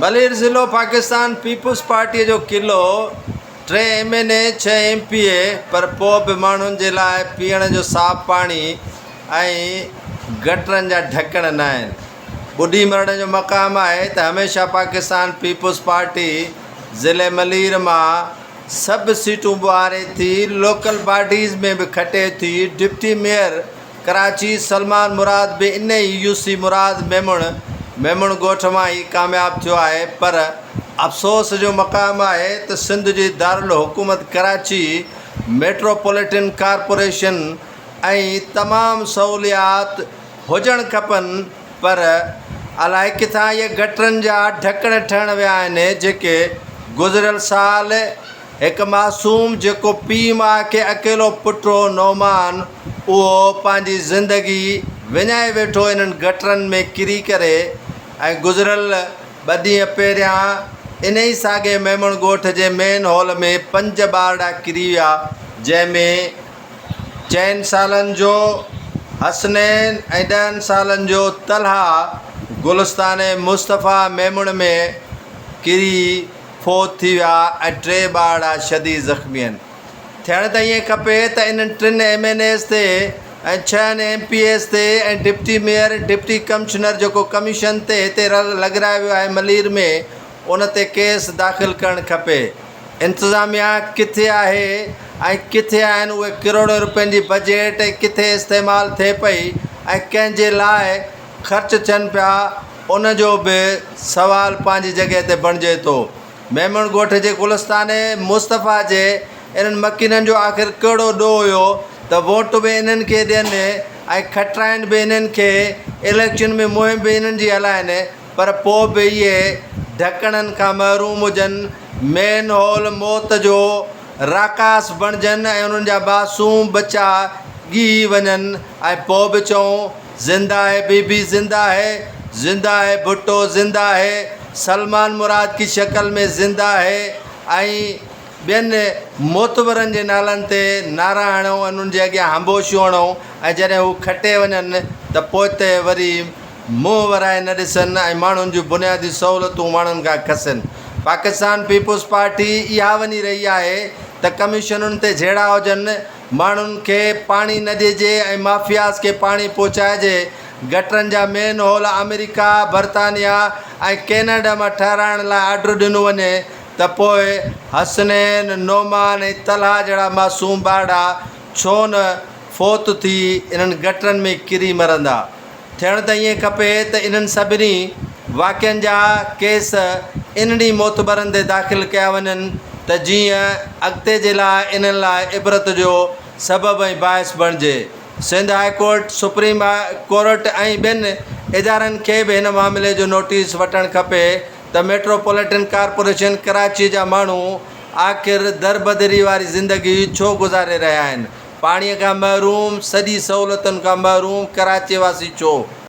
मलिर ज़िलो पाकिस्तान पीपुल्स पार्टीअ जो क़िलो 3 MNA 6 MPA पर पोइ बि माण्हुनि जे लाइ पीअण जो साफ़ु पाणी ऐं गटरनि जा ढकण न आहिनि। ॿुॾी मरण जो मक़ामु आहे त हमेशह पाकिस्तान पीपुल्स पार्टी ज़िले मलिर मां सभु सीटूं ॿुहारे थी, लोकल बॉडीज़ में बि खटे थी। डिप्टी मेयर कराची सलमान मुराद बि इन ई UC मुराद मेमण ॻोठ मां ई कामयाबु थियो आहे। पर अफ़सोस जो मक़ामु आहे त सिंध जी दारुल हुकूमत कराची मेट्रोपॉलिटन कॉर्पोरेशन ऐं तमामु सहूलियात हुजणु खपनि, पर अलाए किथां इहे गटरनि जा ढकण ठहण विया आहिनि, जेके गुज़िरियल साल हिकु मासूम जेको पीउ माउ खे अकेलो पुटु हो नौमान, उहो पंहिंजी ज़िंदगी विञाए वेठो इन्हनि गटरनि में किरी करे। ऐं गुज़िरियल 2 ॾींहं पहिरियां इन ई साॻे मेमण ॻोठ जे मेन हॉल में 5 ॿारड़ा किरी विया, जंहिंमें 4 सालनि जो हसनैन ऐं 10 सालनि जो तलहा गुलिस्तान मुस्तफ़ा मेमण में किरी फोत थी विया ऐं 3 ॿारड़ा शदीद ज़ख़्मी आहिनि। थियण त ईअं खपे त इन्हनि 3 MNAs ते ऐं 6 MPAs ते ऐं डिप्टी मेयर डिप्टी कमिश्नर जेको कमीशन ते हिते लॻारायो वियो आहे मलिर में, उन ते केस दाख़िल करणु खपे। इंतिज़ामिया किथे आहे ऐं किथे आहिनि उहे किरोड़ो रुपयनि जी बजट, किथे इस्तेमालु थिए पई ऐं कंहिंजे लाइ ख़र्च थियनि पिया, उन जो बि सवाल पंहिंजी जॻह ते बणिजे थो। मेमण ॻोठ जे गुलिस्तान मुस्तफ़ा जे इन्हनि मकीननि जो आख़िर कहिड़ो ॾोह हुयो त वोट बि इन्हनि खे ॾियनि ऐं खटाइण बि इन्हनि खे, इलेक्शन में मुहिम बि इन्हनि जी हलाइनि, पर पोइ बि इहे ढकणनि खां महरूम हुजनि, मेन हॉल मौत जो राकास बणिजनि ऐं उन्हनि जा मासूम बच्चा ॻी वञनि ऐं पोइ बि चऊं ज़िंदा है बीबी ज़िंदा है, ज़िंदा है भुट्टो ज़िंदा है, सलमान मुराद की शक्ल में ज़िंदा है, ऐं ॿियनि मोतबरनि जे नालनि ते नारा हणूं, उन्हनि जे अॻियां हंबोशियूं हणूं ऐं जॾहिं हू खटे वञनि त पोइ ते वरी मुंहुं वराए न ॾिसनि ऐं माण्हुनि जूं बुनियादी सहूलियतूं माण्हुनि खां खसनि। पाकिस्तान पीपुल्स पार्टी इहा वञी रही आहे त कमीशनुनि ते झेड़ा हुजनि, माण्हुनि खे पाणी न ॾिजे ऐं माफ़ियाज़ खे पाणी पहुचाइजे। गटरनि जा मेन हॉल अमेरिका, बर्तानिया ऐं कैनेडा मां ठहिराइण लाइ ऑर्डर ॾिनो वञे त पोइ हसनैन, नौमान ऐं तलहा जहिड़ा मासूम ॿारड़ा छो न फोत थी इन्हनि गटरनि में किरी मरंदा। थियण त ईअं खपे त इन्हनि सभिनी वाक़िअनि जा केस इन्हनि मोतबरनि ते दाख़िल कया वञनि त जीअं अॻिते जे लाइ इन्हनि लाइ इबरत जो सबबु ऐं बाहिस बणिजे। Sindh high court, supreme court ऐं ॿियनि इदारनि खे बि हिन मामले जो नोटिस वठणु खपे त मेट्रोपॉलिटन कॉर्पोरेशन कराची जा माण्हू आख़िर दरबदरी वारी ज़िंदगी छो गुज़ारे रहिया आहिनि। पाणीअ खां महरूम, सॼी सहूलियतुनि खां महरूम कराची वासी छो?